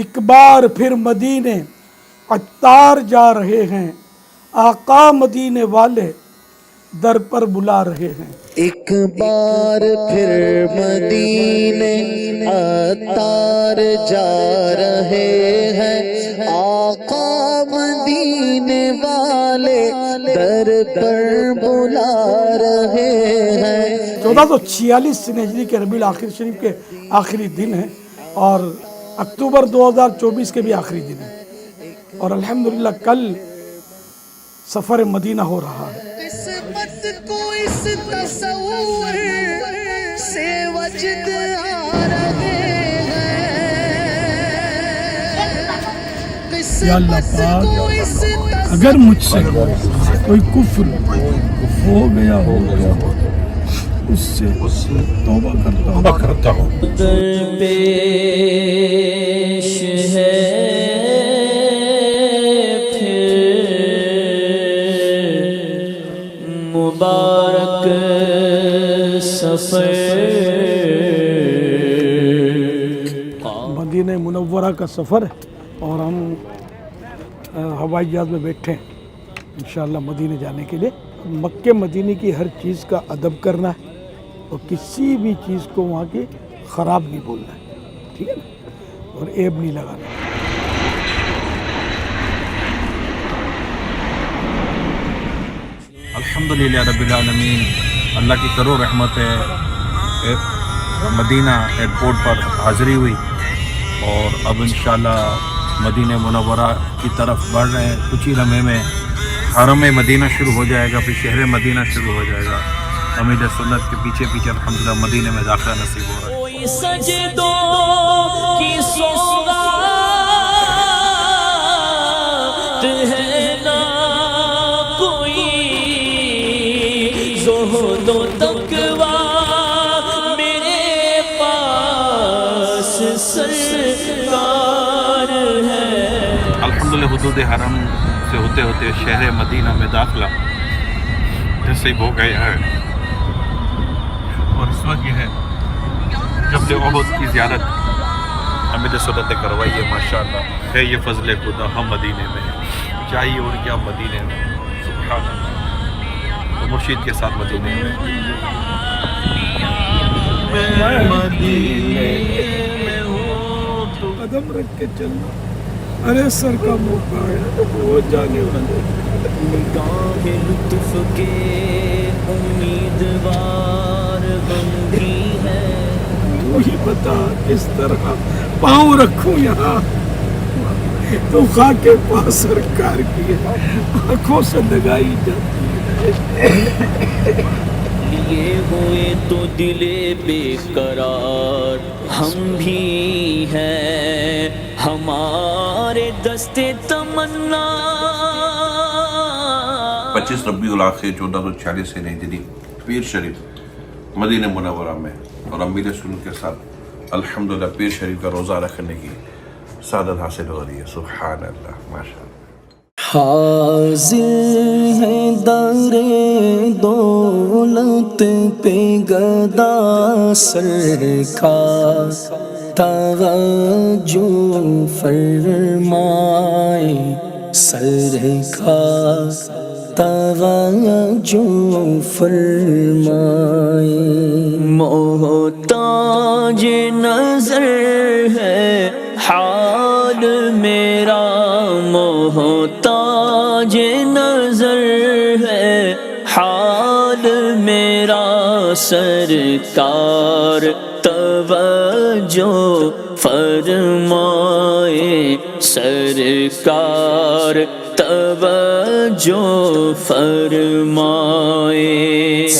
ایک بار پھر مدینے عطار جا رہے ہیں، آقا مدینے والے در پر بلا رہے ہیں۔ ایک بار پھر مدینے عطار جا رہے ہیں، آقا مدینے والے در پر بلا رہے ہیں۔ 1446 ہجری کے ربیع الاخر شریف کے آخری دن ہے اور اکتوبر 2024 کے بھی آخری دن ہے، اور الحمدللہ کل سفر مدینہ ہو رہا ہے۔ قسمت کو اس تصور سے وجد آ رہے ہیں۔ یا اللہ پاک، اگر مجھ سے کوئی کفر ہو گیا ہو تو اس سے توبہ کرتا ہوں۔ در پیش ہے مبارک سفر، مدینہ منورہ کا سفر ہے اور ہم ہوائی جہاز میں بیٹھے ہیں انشاءاللہ مدینہ جانے کے لیے۔ مکہ مدینہ کی ہر چیز کا ادب کرنا ہے اور کسی بھی چیز کو وہاں کی خراب نہیں بولنا ہے، ٹھیک ہے نا، اور عیب نہیں لگانا ہے۔ الحمدللہ رب العالمین، اللہ کی کرو رحمت ہے، مدینہ ایئرپورٹ پر حاضری ہوئی اور اب انشاءاللہ مدینہ منورہ کی طرف بڑھ رہے ہیں۔ کچھ ہی لمحے میں حرم مدینہ شروع ہو جائے گا، پھر شہر مدینہ شروع ہو جائے گا۔ امید سنت کے پیچھے پیچھے الحمدللہ مدینہ میں داخلہ نصیب ہو رہا ہے۔ کوئی سجدوں کی سوغات ہے نہ کوئی زہد و تقویٰ میرے پاس سرکار ہے۔ الحمدللہ حدود حرم سے ہوتے ہوتے شہر مدینہ میں داخلہ نصیب ہو گیا ہے، اور اس وقت یہ ہے جبل احد کی زیارت امید سنت نے کروائی ہے۔ ماشاءاللہ ہے یہ فضل خدا، ہم مدینے میں ہیں، چاہیے اور کیا مدینے میں، سبحان اللہ، تو مرشید کے ساتھ مدینے میں۔ میں مدینے میں ہوں تو قدم رکھ کے چلنا، ارے سر کا موقع ہے وہ جانے والے۔ نگاہ لطف کے امیدوار ہم بھی ہیں، تو ہی بتا کس طرح پاؤں رکھوں یہاں، تو خاک پاس سرکار کی آنکھوں سے لگائی جاتی ہے۔ لیے ہوئے تو دل بے قرار ہم بھی ہیں، ہمارے دستے تمنا 25 ربیع الاخر 1446 ہجری پیر شریف مدینہ منورہ میں، اور امید سنت کے ساتھ الحمدللہ پیر شریف کا روزہ رکھنے کی سعادت حاصل ہو رہی ہے۔ سبحان اللہ، ماشاءاللہ۔ حاضر ہے در دولت پہ گدا سرکار، توجہ فرمائے سرکار، توجہ فرمائے۔ محتاج نظر ہے حال میرا، محتاج نظر ہے حال میرا، سرکار توجہ فرمائے سرکار، توجہ فرمائے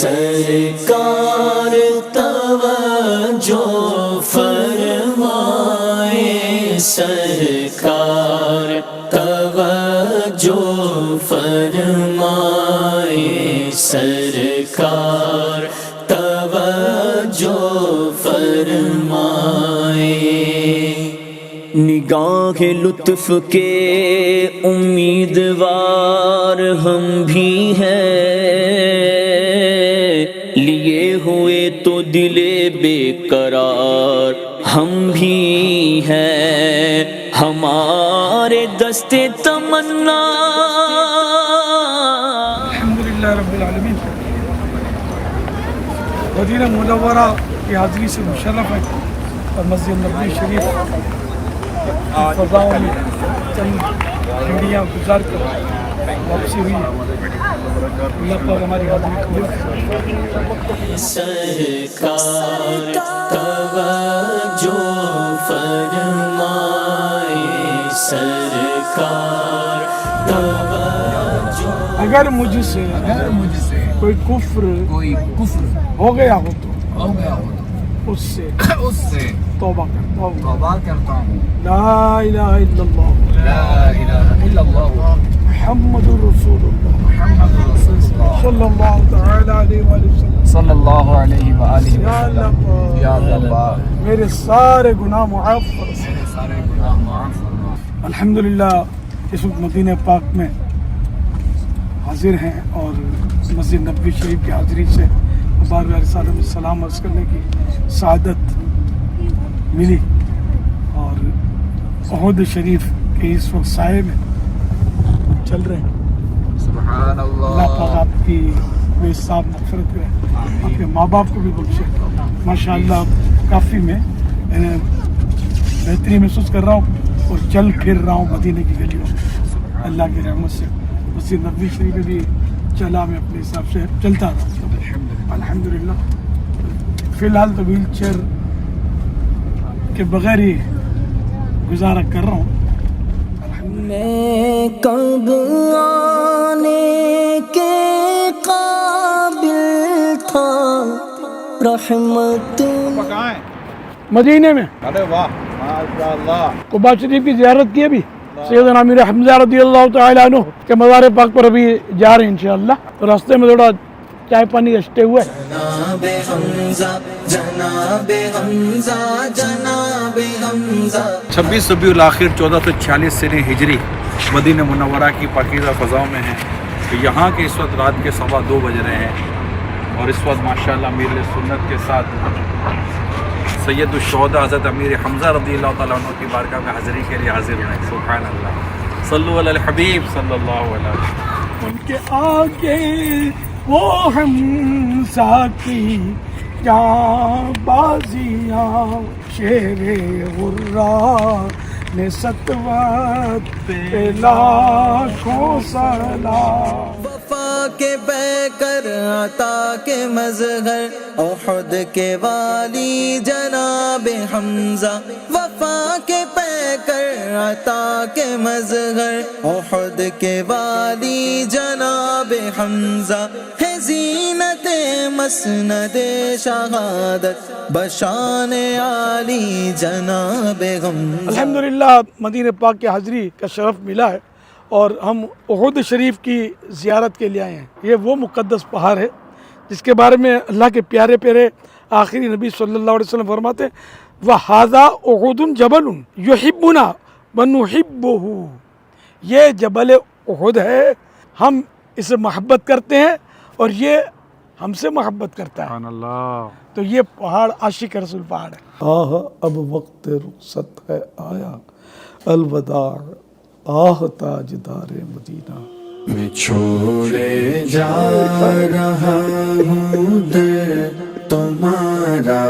سرکار، توجہ فرمائے سرکار، توجہ فرمائے سرکار، توجہ فرمائے۔ نگاہ لطف کے امیدوار ہم بھی ہیں، لیے ہوئے تو دل بے قرار ہم بھی ہیں، ہمارے دستے تمنا. الحمدللہ رب العالمین. مدینہ منورہ کی حاضری سے مشرف ہے اور مسجد نبوی شریف کی فضاؤں میں چند گھڑیاں گزار کر واپسی ہوئی ہے. اللہ پاک ہماری حاضری قبول کرے. سرکار توجہ فرمائے، سرکار توجہ. اگر مجھ سے کوئی کفر ہو گیا ہو تو اس سے توبہ کرتا ہوں. لا الہ الا اللہ محمد رسول اللہ صلی اللہ تعالی علیہ وآلہ وسلم. صلی اللہ علیہ وآلہ یا اللہ پاک، یا اللہ میرے سارے گناہ معاف فرما. سارے گناہ معاف فرما. الحمدللہ اس وقت مدینہ پاک میں حاضر ہیں اور مسجد نبوی شریف کی حاضری سے بار بار علیہ السلام عرض کرنے کی سعادت ملی اور احد شریف کے اس وقت سائے میں چل رہے ہیں. سبحان اللہ اللہ. پاک آپ کی بے حساب مغفرت کرے، آپ کے ماں باپ کو بھی بخشے. ماشاء اللہ کافی میں بہتری محسوس کر رہا ہوں اور چل پھر رہا ہوں مدینہ کی گلیوں میں اللہ کی رحمت سے. مسجد نبوی شریف میں بھی چلا میں اپنے حساب سے چلتا رہا الحمدللہ. فی الحال تو ویل چیئر کے بغیر ہی گزارا کر رہا ہوں. میں کب آنے کے قابل تھا، رحمت مدینے میں ارے واہ ماشاء اللہ. قباء شریف کی زیارت کی ابھی سیدنا امیر حمزہ رضی اللہ تعالی عنہ کے مزار پاک پر ابھی جا رہے ہیں انشاءاللہ. تو راستے میں تھوڑا چائے پانی اشٹے ہوئے. جناب حمزہ، جناب حمزہ، جناب حمزہ. 26 ربیع الاخر 1446 سنہ ہجری مدینہ منورہ کی پاکیزہ فضاؤں میں ہیں. تو یہاں کے اس وقت رات کے 2:15 بج رہے ہیں اور اس وقت ماشاءاللہ امیر سنت کے ساتھ سید الشہداء حضرت امیر حمزہ رضی اللہ تعالیٰ عنہ کی بارگاہ میں حاضری کے لیے حاضر ہیں. سبحان اللہ. صلو علی الحبیب صلی اللہ علیہ وسلم. ان کے آگے وہ حمزہ کی جاں بازیاں شیر غرا نے سطوت پہ لاکھوں سلام. وفا کے پیکر عطا کے مظہر احد کے والی جناب حمزہ. وفا کے پیکر عطا کے مظہر احد کے والی جناب حمزہ. ہے زینت مسند شہادت بشان عالی جناب حمزہ. الحمدللہ مدینہ پاک کی حاضری کا شرف ملا ہے اور ہم احد شریف کی زیارت کے لیے آئے ہیں. یہ وہ مقدس پہاڑ ہے جس کے بارے میں اللہ کے پیارے پیارے آخری نبی صلی اللہ علیہ وسلم فرماتے ہیں وَهَذَا أُحُدٌ جَبَلٌ يُحِبُّنَا وَنُحِبُّهُ. یہ جبل احد ہے، ہم اسے محبت کرتے ہیں اور یہ ہم سے محبت کرتا ہے. سبحان اللہ. تو یہ پہاڑ عاشق رسول پہاڑ ہے. اب وقت رخصت ہے آیا، الوداع آہ تاجدار مدینہ. میں چھوڑے جا رہا ہوں در تمہارا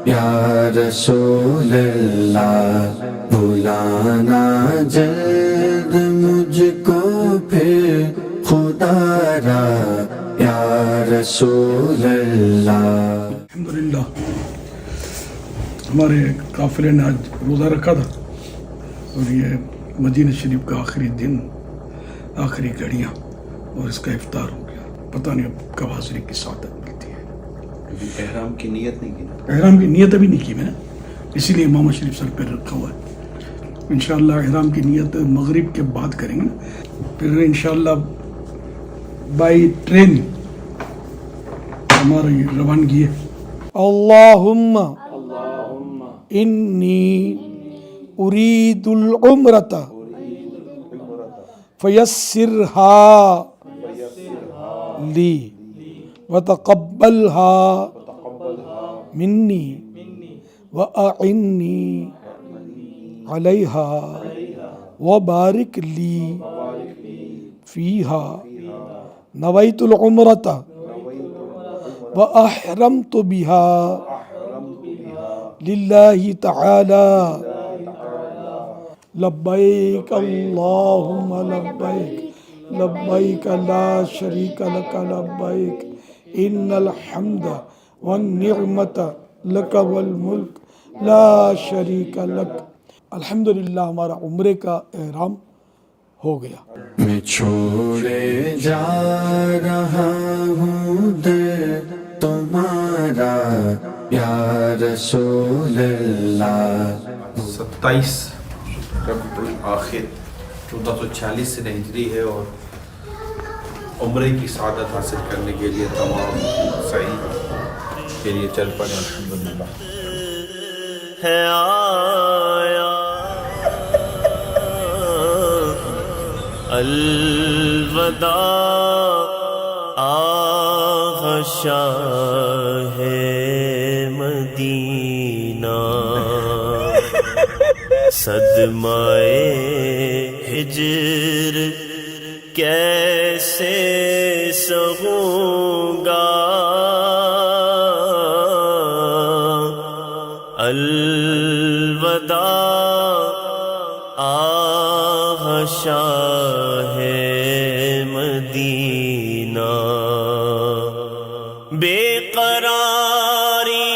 یا رسول اللہ. بلانا جلد مجھ کو پھر خدا را یا رسول اللہ. الحمدللہ ہمارے قافلے نے آج روزہ رکھا تھا اور یہ مدینہ شریف کا آخری دن، آخری گھڑیاں اور اس کا افطار ہو گیا. پتہ نہیں اب کب حاضری کی سعادت ملتی ہے. احرام کی نیت نہیں کی نا. احرام کی نیت ابھی نہیں کی میں نے، اسی لیے امامہ شریف سر پہ رکھا ہوا ہے. انشاءاللہ احرام کی نیت مغرب کے بعد کریں گے، پھر انشاءاللہ بائی ٹرین ہماری روانگی ہے. اللہم انی ارید العمرۃ فیسرہا لی وتقبلہا منی وأعنی علیہا وبارک لی فیہا نویت العمرۃ وأحرمت بها للہ تعالی لبیک اللہم لبیک لبیک لا شریک لک لبیک ان الحمد والنعمت لک والملک لا شریک لک. الحمدللہ ہمارا عمرے کا احرام ہو گیا. میں چھوڑے جا رہا ہوں در تمہارا یا رسول اللہ. 27 ربیع الآخر 1446 ہجری ہے اور عمرے کی سعادت حاصل کرنے کے لیے تمام سعی کے لیے چل پڑے. الحمدللہ ہے آیا الوداع آغا شاہ مدینہ صدمائے ہجر کیسے سہوں گا الوداع آغا شاہ مدینہ بے قراری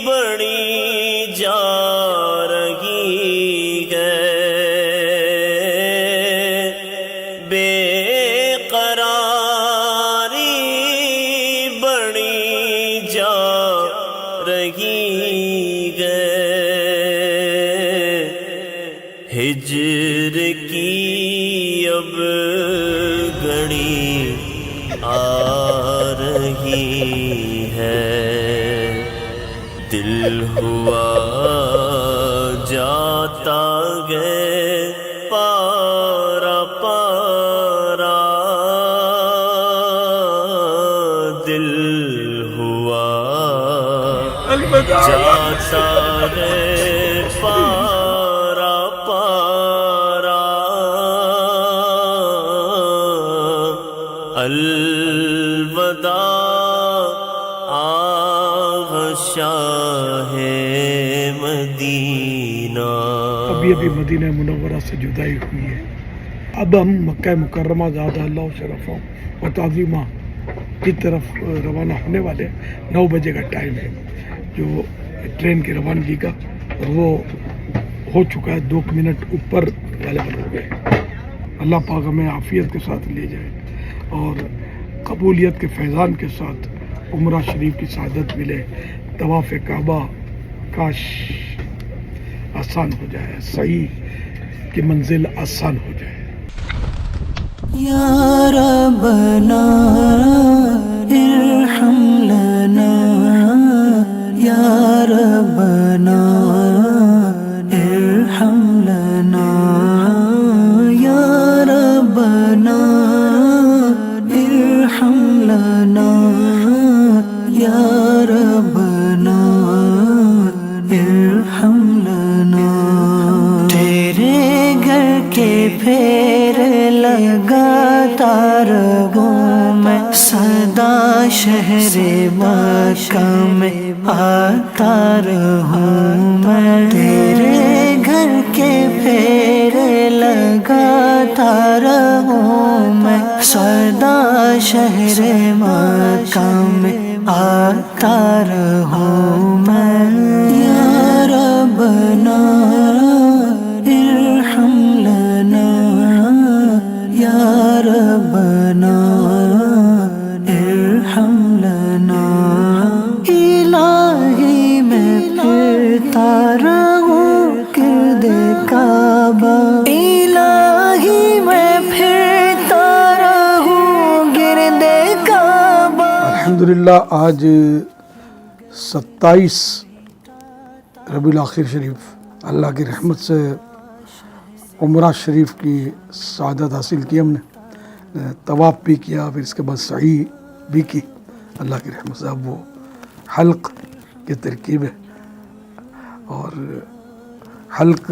بڑی جا رہی ہے بے قراری بڑی جا رہی ہے ہجر کی اب گھڑی آ رہی ہے دل ہوا جاتا گئے پارا پارا دل ہوا جاتا گئے پارا پارا الوداع آغا شاہ مدینہ. ابھی مدینہ منورہ سے جدائی ہوئی ہے. اب ہم مکہ مکرمہ زادہ اللہ شرفہ و تعظیمہ کی طرف روانہ ہونے والے. 9 بجے کا ٹائم ہے جو ٹرین کی روانگی کا اور وہ ہو چکا ہے. 2 منٹ اوپر غالباً ہو گئے. اللہ پاک ہمیں عافیت کے ساتھ لے جائے اور قبولیت کے فیضان کے ساتھ عمرہ شریف کی سعادت ملے. طواف کعبہ کاش آسان ہو جائے, صحیح کی منزل آسان ہو جائے. یا ربنا ارحم لنا یا ربنا ارحم لنا یا ربنا ارحم لنا یا ربنا ارحم لنا. تیرے گھر کے پھیر لگاتا رہوں میں سدا شہر مکہ میں آتا رہوں میں. تیرے گھر کے پھیر لگاتا رہوں میں سدا شہر مکہ میں آتا رہوں میں. یا ربنا ارحم لنا یا ربنا ارحم لنا. الہی میں پھرتا رہوں گرد کعبہ الہی میں پھرتا رہوں گرد کعبہ. الحمدللہ آج 27 ربیع الآخر شریف اللہ کی رحمت سے عمرہ شریف کی سعادت حاصل کی. ہم نے طواف بھی کیا, پھر اس کے بعد سعی بھی کی. اللہ کی رحمت سے اب وہ حلق کی ترکیب ہے اور حلق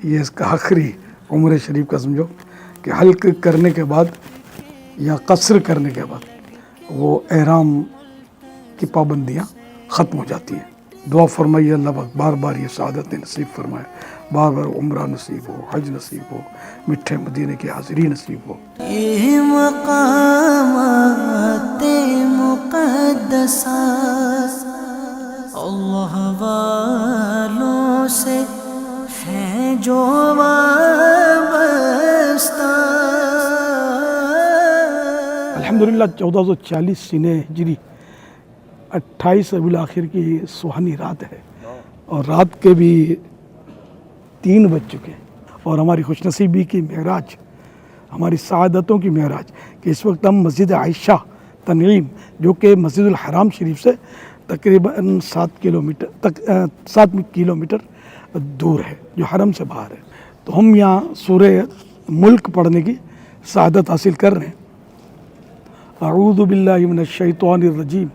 یہ اس کا آخری عمرہ شریف کا سمجھو کہ حلق کرنے کے بعد یا قصر کرنے کے بعد وہ احرام کی پابندیاں ختم ہو جاتی ہیں. دعا فرمائیے اللہ پاک بار بار یہ سعادت نصیب فرمائے, بار بار عمرہ نصیب ہو, حج نصیب ہو, میٹھے مدینے کی حاضری نصیب ہو. یہ مقامات مقدسات اللہ والوں سے ہیں جو وابستہ. الحمدللہ 1440 سینہ ہجری 28 ربیع الاخر کی سہانی رات ہے, اور رات کے بھی 3 بج چکے ہیں, اور ہماری خوش نصیبی کی معراج, ہماری سعادتوں کی معراج کہ اس وقت ہم مسجد عائشہ تنعیم جو کہ مسجد الحرام شریف سے تقریباً 7 کلومیٹر دور ہے, جو حرم سے باہر ہے. تو ہم یہاں سورہ ملک پڑھنے کی سعادت حاصل کر رہے ہیں. اعوذ باللہ من الشیطان الرجیم,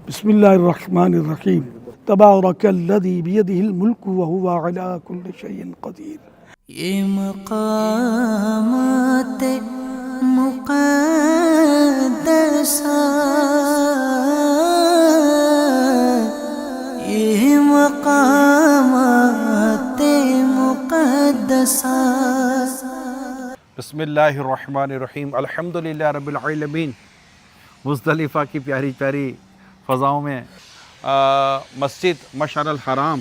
بسم اللہ الرحمن الرحیم. تبارک الذی بیدہ الملک وہو علی کل شیء قدیر. یہ مقامات مقدسات, یہ مقامات مقدسات. بسم اللہ الرحمن الرحیم. الحمدللہ رب العالمین. مزدلفہ کی پیاری پیاری فضاؤں میں مسجد مشعر الحرام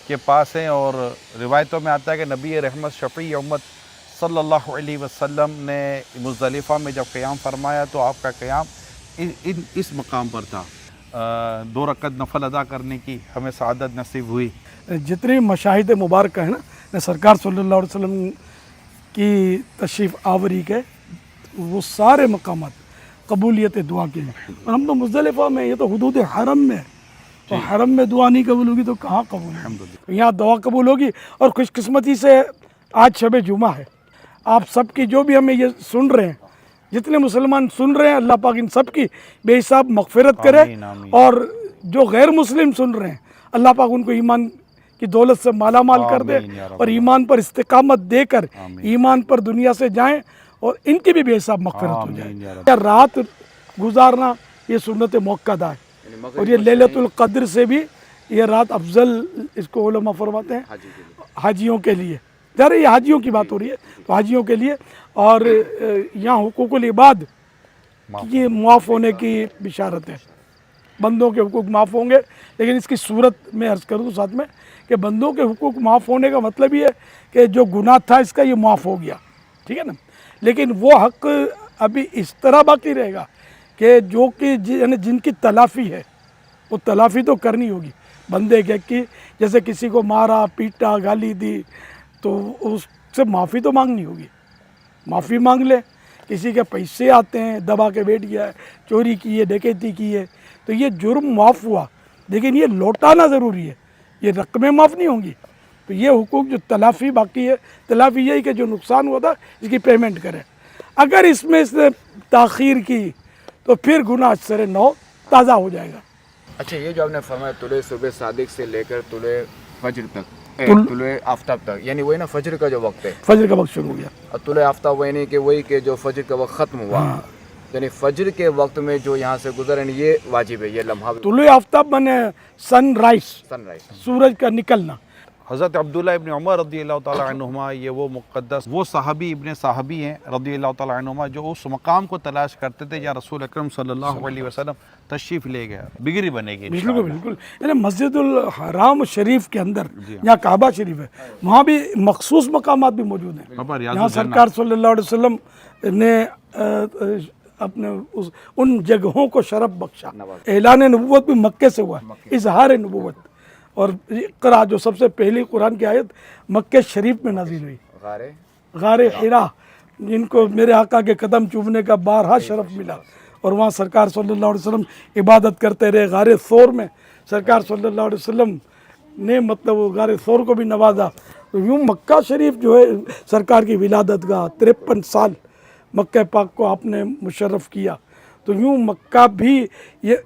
کے پاس ہیں, اور روایتوں میں آتا ہے کہ نبی رحمت شفیع امت صلی اللہ علیہ وسلم نے مزدلفہ میں جب قیام فرمایا تو آپ کا قیام اس مقام پر تھا. 2 رکعت نفل ادا کرنے کی ہمیں سعادت نصیب ہوئی. جتنے مشاہد مبارکہ ہیں نا سرکار صلی اللہ علیہ وسلم کی تشریف آوری کے, وہ سارے مقامات قبولیت دعا کے ہیں. اور ہم تو مزدلفہ میں, یہ تو حدود حرم میں, تو حرم میں دعا نہیں قبول ہوگی تو کہاں قبول ہوگی؟ یہاں دعا قبول ہوگی. اور خوش قسمتی سے آج شب جمعہ ہے, آپ سب کی جو بھی ہمیں یہ سن رہے ہیں, جتنے مسلمان سن رہے ہیں, اللہ پاک ان سب کی بے حساب مغفرت کرے. اور جو غیر مسلم سن رہے ہیں, اللہ پاک ان کو ایمان کی دولت سے مالا مال کر دے, اور ایمان پر استقامت دے کر ایمان پر دنیا سے جائیں, اور ان کی بھی بے حساب مغفرت ہو جائے. رات گزارنا یہ سنت موقدہ ہے, اور یہ لیلۃ القدر سے بھی یہ رات افضل اس کو علماء فرماتے ہیں حاجیوں کے لیے. ذرا یہ حاجیوں کی بات ہو رہی ہے تو حاجیوں کے لیے. اور یہاں حقوق العباد یہ معاف ہونے کی بشارت ہے, بندوں کے حقوق معاف ہوں گے. لیکن اس کی صورت میں عرض کروں ساتھ میں کہ بندوں کے حقوق معاف ہونے کا مطلب یہ ہے کہ جو گناہ تھا اس کا یہ معاف ہو گیا, ٹھیک ہے نا. لیکن وہ حق ابھی اس طرح باقی رہے گا کہ جو کہ یعنی جن کی تلافی ہے وہ تلافی تو کرنی ہوگی بندے کے کی. جیسے کسی کو مارا, پیٹا, گالی دی تو اس سے معافی تو مانگنی ہوگی, معافی مانگ لے. کسی کے پیسے آتے ہیں, دبا کے بیٹھ گیا ہے, چوری کی ہے, ڈکیتی کی ہے, تو یہ جرم معاف ہوا, لیکن یہ لوٹانا ضروری ہے, یہ رقمیں معاف نہیں ہوں گی. تو یہ حقوق جو تلافی باقی ہے, تلافی یہی کہ جو نقصان ہوا تھا اس کی پیمنٹ کرے. اگر اس میں اس نے تاخیر کی تو پھر گناہ سر نو تازہ ہو جائے گا. اچھا, یہ جو آپ نے فرمایا طلوع صبح صادق سے لے کر طلوع فجر تک, طلوع آفتاب تک, یعنی وہی نا فجر کا جو وقت ہے, فجر کا وقت شروع ہو گیا, اور طلوع آفتاب وہی کہ وہی کہ جو فجر کا وقت ختم ہوا, یعنی فجر کے وقت میں جو یہاں سے گزرے یہ واجب ہے, یہ لمحہ. طلوع آفتاب مانے سن رائز, سورج کا نکلنا. حضرت عبداللہ ابن عمر رضی اللہ تعالیٰ عنہما یہ وہ مقدس وہ صحابی ابن صحابی ہیں رضی اللہ تعالیٰ عنہما جو اس مقام کو تلاش کرتے تھے جہاں رسول اکرم صلی اللہ علیہ وسلم تشریف لے گیا. بگری بنے گی بالکل بالکل. یعنی مسجد الحرام شریف کے اندر جہاں کعبہ شریف ہے وہاں بھی مخصوص مقامات بھی موجود ہیں. یہاں سرکار صلی اللہ علیہ وسلم نے اپنے ان جگہوں کو شرف بخشا. اعلان نبوت بھی مکے سے ہوا, اظہار نبوت. اور اقرا جو سب سے پہلی قرآن کی آیت مکہ شریف میں نازل ہوئی, غار حرا, جن کو میرے آقا کے قدم چومنے کا بارہا شرف ملا, اور وہاں سرکار صلی اللہ علیہ وسلم عبادت کرتے رہے. غار ثور میں سرکار صلی اللہ علیہ وسلم نے مطلب غار ثور کو بھی نوازا. تو یوں مکہ شریف جو ہے سرکار کی ولادت گاہ, 53 سال مکہ پاک کو آپ نے مشرف کیا. تو یوں مکہ بھی یہ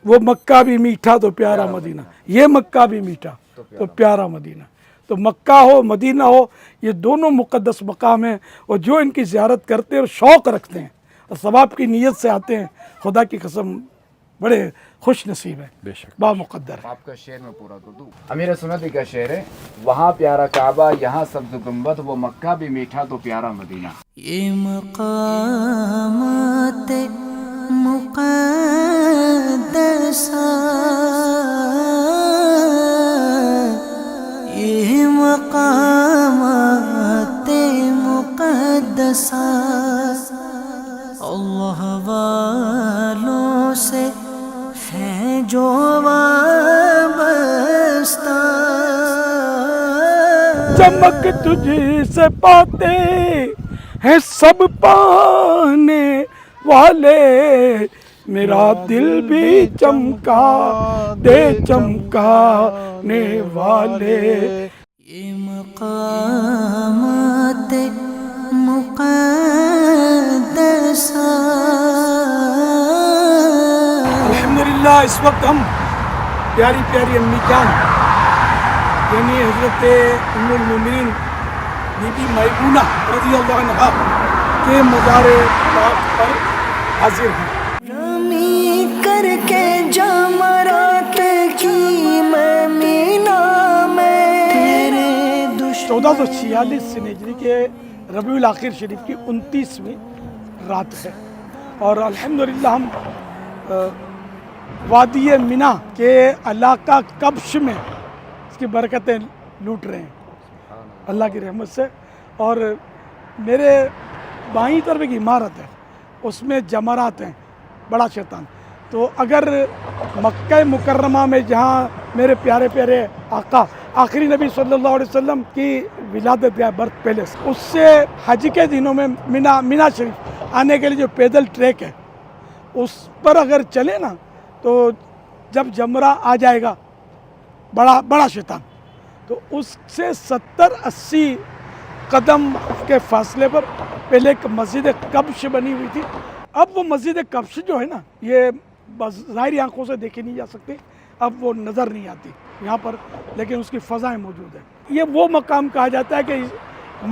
وہ مکہ بھی میٹھا تو پیارا مدینہ, یہ مکہ بھی میٹھا تو پیارا مدینہ. تو مکہ ہو مدینہ ہو یہ دونوں مقدس مقام ہیں، اور جو ان کی زیارت کرتے ہیں اور شوق رکھتے ہیں اور ثواب کی نیت سے آتے ہیں، خدا کی قسم بڑے خوش نصیب ہیں، بے شک با مقدر ہے۔ آپ کا شعر میں پورا کر دوں۔ امیر سنت کا شعر ہے، وہاں پیارا کعبہ یہاں سبز گنبد، وہ مکہ بھی میٹھا تو پیارا مدینہ۔ یہ مقامات مقدسہ، یہ مقامات مقدسہ اللہ والوں سے ہیں جو وابستہ، چمک تجھ سے پاتے ہیں سب پانے والے، میرا دل بھی چمکا دے چمکانے والے۔ یہ مقامات مقدسہ۔ الحمدللہ اس وقت ہم پیاری پیاری امی جان یعنی حضرت ام المومنین بی بی میمونہ رضی اللہ عنہا کے مزار پاک پر حاضر ہیں۔ رمی کر کے جمرات کی میں مینا میں، تیرے دشمن 1446 ہجری کے ربیع الاخر شریف کی 29ویں رات ہے، اور الحمدللہ ہم وادی منی کے علاقہ کبش میں اس کی برکتیں لوٹ رہے ہیں اللہ کی رحمت سے۔ اور میرے بائیں طرف ایک عمارت ہے، اس میں جمرات ہیں، بڑا شیطان۔ تو اگر مکہ مکرمہ میں جہاں میرے پیارے پیارے آقا آخری نبی صلی اللہ علیہ وسلم کی ولادت گاہ برتھ پیلس، اس سے حج کے دنوں میں منی شریف آنے کے لیے جو پیدل ٹریک ہے اس پر اگر چلے نا تو جب جمرہ آ جائے گا بڑا شیطان، تو اس سے 70-80 قدم کے فاصلے پر پہلے ایک مسجد کبش بنی ہوئی تھی۔ اب وہ مسجد کبش جو ہے نا یہ ظاہری آنکھوں سے دیکھی نہیں جا سکتی، اب وہ نظر نہیں آتی یہاں پر، لیکن اس کی فضائیں موجود ہیں۔ یہ وہ مقام کہا جاتا ہے کہ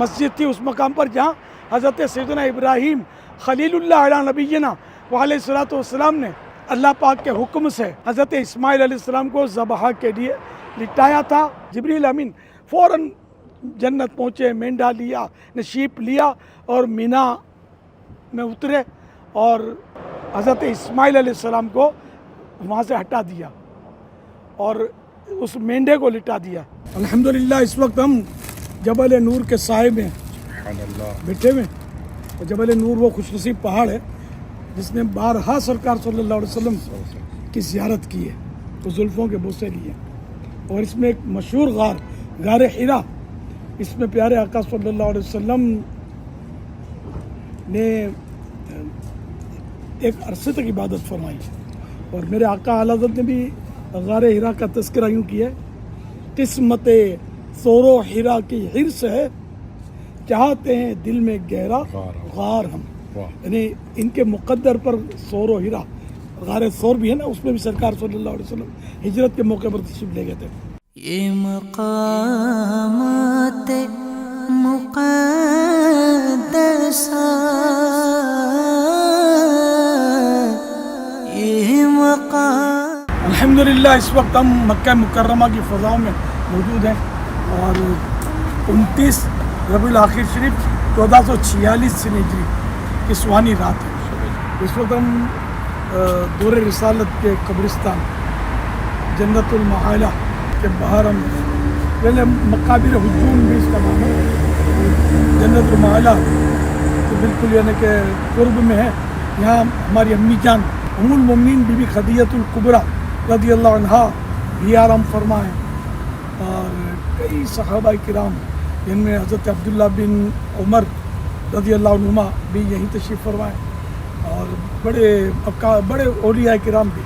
مسجد تھی اس مقام پر جہاں حضرت سیدنا ابراہیم خلیل اللہ علیہ نبینا وعلیہ الصلوۃ والسلام نے اللہ پاک کے حکم سے حضرت اسماعیل علیہ السلام کو ذبح کے لیے لٹایا تھا۔ جبریل امین فوراً جنت پہنچے، مینڈا لیا، نشیب لیا اور منی میں اترے اور حضرت اسماعیل علیہ السلام کو وہاں سے ہٹا دیا اور اس مینڈے کو لٹا دیا۔ الحمدللہ اس وقت ہم جبل نور کے سائے میں بیٹھے ہوئے، اور جبل نور وہ خوش نصیب پہاڑ ہے جس نے بارہا سرکار صلی اللہ علیہ وسلم کی زیارت کی ہے، تو زلفوں کے بوسے لیے، اور اس میں ایک مشہور غار حرا، اس میں پیارے آقا صلی اللہ علیہ وسلم نے ایک عرصے تک عبادت فرمائی، اور میرے آقا اعلیٰ حضرت نے بھی غار حرا کا تذکرہ یوں کیا ہے، قسمت سور و حرا کی حرص ہے، چاہتے ہیں دل میں گہرا غار ہم، یعنی ان کے مقدر پر سور و حرا، غار سور بھی ہے نا، اس میں بھی سرکار صلی اللہ علیہ وسلم ہجرت کے موقع پر تشریف لے گئے تھے۔ یہ مقامات مقدسہ، یہ مقام۔ الحمدللہ اس وقت ہم مکہ مکرمہ کی فضاؤں میں موجود ہیں، اور 29 ربیع الاخر شریف 1446 ہجری کی سہانی رات ہے۔ اس وقت ہم دور رسالت کے قبرستان جنت المعالی کے باہر ہم پہلے مقابر ہجوم بھی اس کا نام ہے، جنت المعالی تو بالکل یعنی کہ قرب میں ہے۔ یہاں ہماری امی جان ام المومنین بی بی خدیجہ الکبریٰ رضی اللہ عنہا بھی آرام فرما ہے، اور کئی صحابہ کرام جن میں حضرت عبداللہ بن عمر رضی اللہ عنہما بھی یہیں تشریف فرمائے، اور بڑے اولیاء کرام بھی،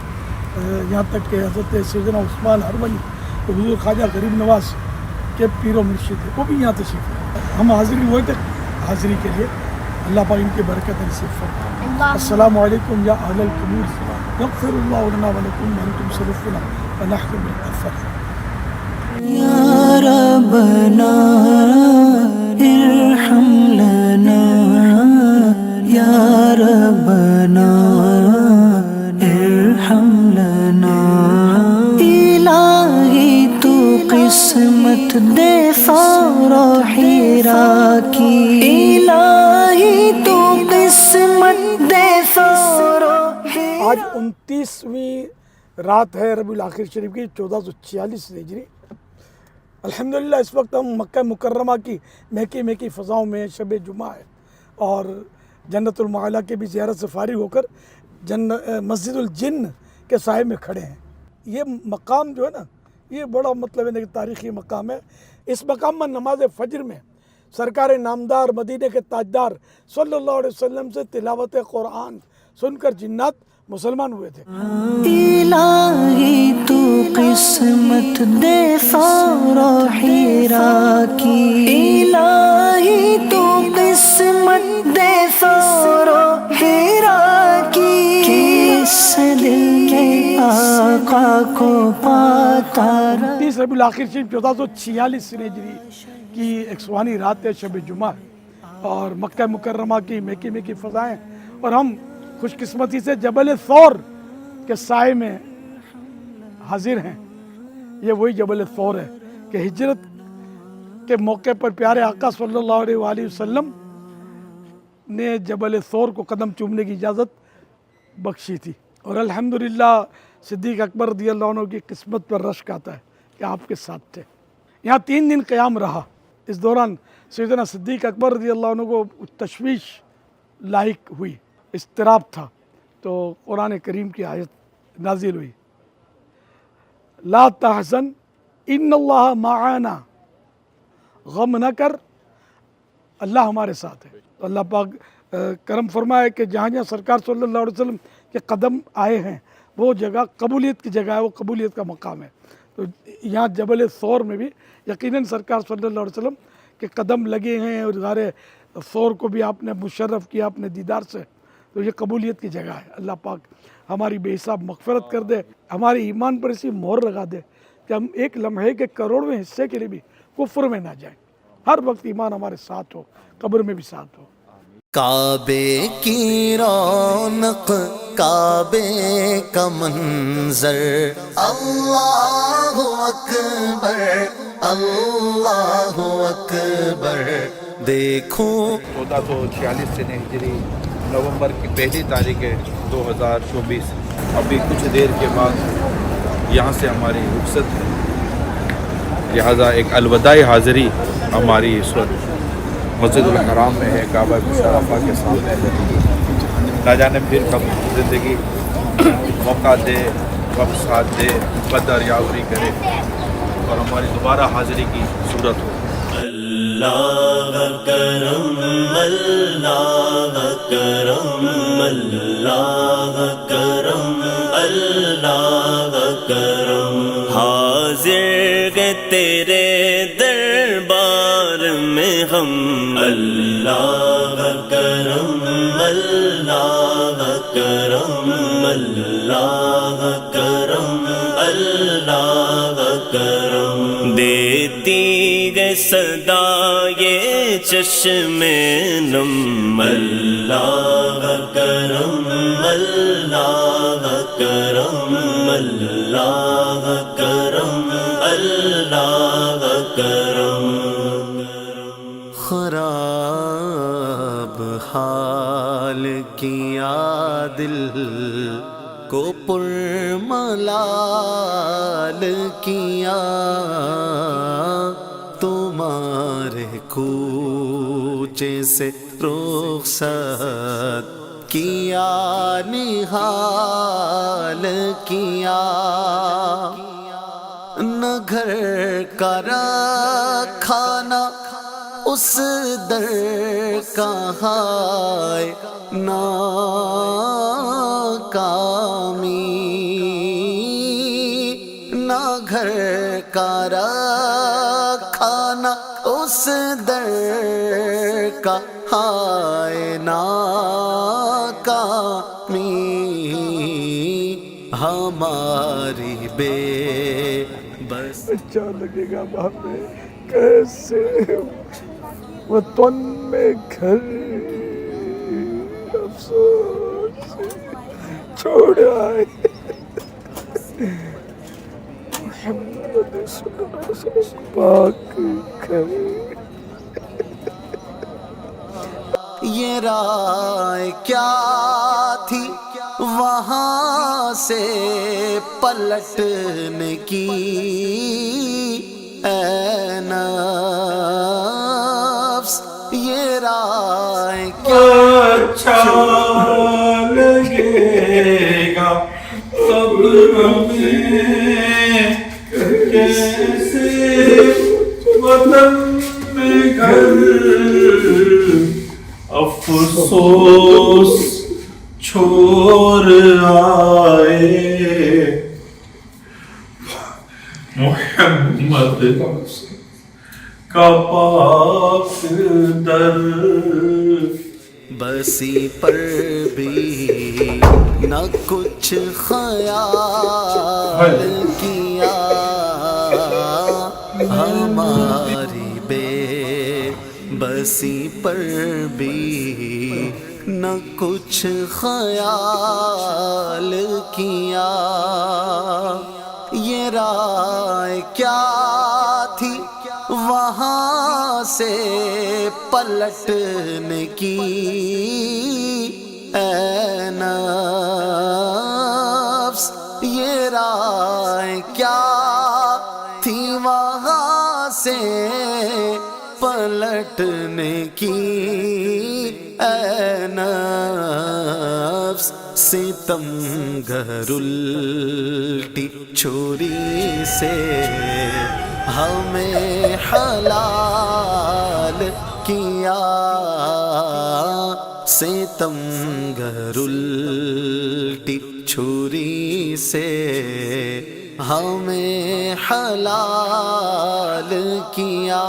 یہاں تک کہ حضرت سیدنا عثمان ہرونی تو حضور خواجہ غریب نواز کے پیر و مرشد تھے، وہ بھی یہاں تشریف فرمائے۔ ہم حاضری ہوئے تھے حاضری کے لیے، اللہ پاک ان کی برکت نصیب فرمائے۔ السلام علیکم یا اہل القبور، یغفر اللہ لنا ولکم وانتم سلفنا ونحن من الافضل۔ ربنا ارحم لنا یا ربنا ارحم لنا الہی تو قسمت دے فورا حرا کی الہی تو قسمت دے فورا آج 29ویں رات ہے ربیع الاخر شریف کی 1446 ہجری. الحمدللہ اس وقت ہم مکہ مکرمہ کی مہکی مہکی فضاؤں میں شب جمعہ ہے اور جنت المعلیٰ کے بھی زیارت سے فارغ ہو کر مسجد الجن کے سائے میں کھڑے ہیں. یہ مقام جو ہے نا یہ بڑا مطلب ہے کہ تاریخی مقام ہے. اس مقام میں نماز فجر میں سرکار نامدار مدینے کے تاجدار صلی اللہ علیہ وسلم سے تلاوت قرآن سن کر جنات مسلمان ہوئے تھے. الہی تو قسمت دے فورا حرا کی الہی تو قسمت دے فورا حرا کی کس دل میں آقا کو پاتا 30 ربیع الاخر شریف 1446 ہجری کی 100واں رات ہے شب جمعہ اور مکہ مکرمہ کی مہکی مہکی فضائیں اور ہم خوش قسمتی سے جبل ثور کے سائے میں حاضر ہیں. یہ وہی جبل ثور ہے کہ ہجرت کے موقع پر پیارے آقا صلی اللہ علیہ وآلہ وسلم نے جبل ثور کو قدم چومنے کی اجازت بخشی تھی اور الحمدللہ صدیق اکبر رضی اللہ عنہ کی قسمت پر رشک آتا ہے کہ آپ کے ساتھ تھے. یہاں 3 دن قیام رہا. اس دوران سیدنا صدیق اکبر رضی اللہ عنہ کو تشویش لاحق ہوئی، اضطراب تھا تو قرآن کریم کی آیت نازل ہوئی لا تحزن ان اللہ معانا، غم نہ کر اللہ ہمارے ساتھ ہے. تو اللہ پاک کرم فرمائے کہ جہاں جہاں سرکار صلی اللہ علیہ وسلم کے قدم آئے ہیں وہ جگہ قبولیت کی جگہ ہے، وہ قبولیت کا مقام ہے. تو یہاں جبل ثور میں بھی یقیناً سرکار صلی اللہ علیہ وسلم کے قدم لگے ہیں اور غار ثور کو بھی آپ نے مشرف کیا اپنے دیدار سے. تو یہ قبولیت کی جگہ ہے. اللہ پاک ہماری بے حساب مغفرت کر دے، ہمارے ایمان پر ایسی مہر لگا دے کہ ہم ایک لمحے کے کروڑویں حصے کے لیے بھی کفر میں نہ جائیں. ہر وقت ایمان ہمارے ساتھ ہو، قبر میں بھی ساتھ ہو. کعبے کی رونق کعبے کا منظر اللہ اکبر اللہ اکبر دیکھو 1446 سے ہجری نومبر کی پہلی تاریخ ہے 2024. ابھی کچھ دیر کے بعد یہاں سے ہماری رخصت ہے، لہٰذا ایک الوداعی حاضری ہماری اس وقت مسجد الحرام میں ہے، کعبہ مشرفہ کے سامنے ہے. نہ جانے پھر کب زندگی موقع دے، وقت ساتھ دے، قدر یاوری کرے اور ہماری دوبارہ حاضری کی صورت ہو. اللہ کرم اللہ کرم اللہ کرم اللہ کرم حاضر گئے تیرے دربار میں ہم اللہ کرم اللہ کرم اللہ کرم اللہ کرم دیتی گئے صدا یہ چشم نم اللہ کرم اللہ کرم اللہ کرم اللہ کرم خراب حال کیا دل کو پرملال کیا تمہارے کوچے سے رخصت کیا نہال کیا نہ گھر کا کھانا اس در کا ہائے ناکامی نہ گھر کا کھانا اس در کا ہائے ناکامی ہماری بے بس اچھا لگے گا وہاں پہ کیسے وطن میں گھر افسوس سے چھوڑ آئے محمد صلی اللہ علیہ وسلم پاک گھر. یہ رائے کیا تھی وہاں سے پلٹنے کی اے نفس یہ رائے کیا اچھا لگے گا قبر میں کیسے وطن میں گھر افسوس چھوڑ آئے محمد کا پاک در. بسی پر بھی نہ کچھ خیال کیا ہماری بے بسی پر بھی نہ کچھ خیال کیا. یہ رائے کیا تھی وہاں سے پلٹنے کی اے نفس یہ رائے کیا تھی وہاں سے پلٹنے کی اے نفس. ستم گر الٹی چھری سے ہمیں حلال کیا. ستم گر الٹی چھری سے ہمیں حلال کیا.